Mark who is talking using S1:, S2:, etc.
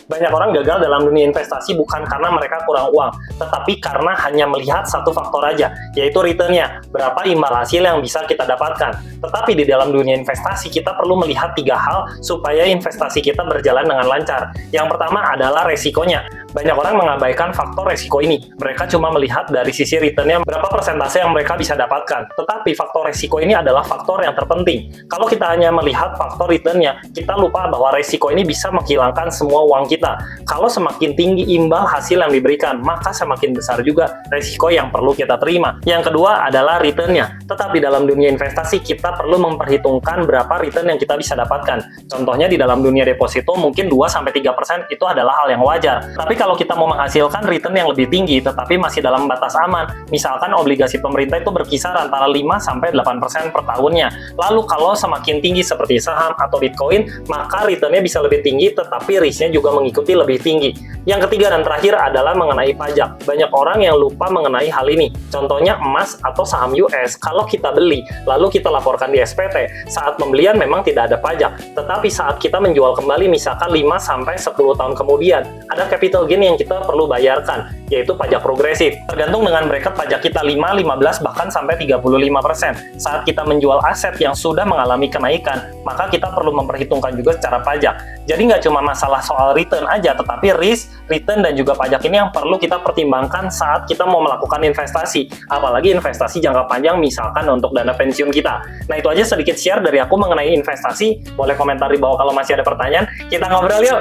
S1: Banyak orang gagal dalam dunia investasi bukan karena mereka kurang uang, tetapi karena hanya melihat satu faktor aja, yaitu return-nya, berapa imbal hasil yang bisa kita dapatkan. Tetapi di dalam dunia investasi, kita perlu melihat 3 hal supaya investasi kita berjalan dengan lancar. Yang pertama adalah resikonya. Banyak orang mengabaikan faktor resiko ini. Mereka cuma melihat dari sisi return-nya, berapa persentase yang mereka bisa dapatkan. Tetapi faktor resiko ini adalah faktor yang terpenting. Kalau kita hanya melihat faktor return-nya, kita lupa bahwa resiko ini bisa menghilangkan semua uang kita. Kalau semakin tinggi imbal hasil yang diberikan, maka semakin besar juga resiko yang perlu kita terima. Yang kedua adalah return-nya. Tetap di dalam dunia investasi, kita perlu memperhitungkan berapa return yang kita bisa dapatkan. Contohnya di dalam dunia deposito, mungkin 2-3% itu adalah hal yang wajar. Tapi kalau kita mau menghasilkan return yang lebih tinggi, tetapi masih dalam batas aman, misalkan obligasi pemerintah itu berkisar antara 5-8% per tahunnya. Lalu kalau semakin tinggi seperti saham atau Bitcoin, maka returnnya bisa lebih tinggi, tetapi risknya juga mengikuti lebih tinggi. Yang ketiga dan terakhir adalah mengenai pajak. Banyak orang yang lupa mengenai hal ini. Contohnya emas atau saham US, kalau kita beli, lalu kita laporkan di SPT, saat pembelian memang tidak ada pajak. Tetapi saat kita menjual kembali, misalkan 5-10 tahun kemudian, ada capital gain yang kita perlu bayarkan, yaitu pajak progresif. Tergantung dengan bracket pajak kita 5, 15, bahkan sampai 35%. Saat kita menjual aset yang sudah mengalami kenaikan, maka kita perlu memperhitungkan juga secara pajak. Jadi nggak cuma masalah soal return aja, tetapi risk, return, dan juga pajak ini yang perlu kita pertimbangkan saat kita mau melakukan investasi. Apalagi investasi jangka panjang, misalkan untuk dana pensiun kita. Nah, itu aja sedikit share dari aku mengenai investasi. Boleh komentar di bawah kalau masih ada pertanyaan. Kita ngobrol yuk!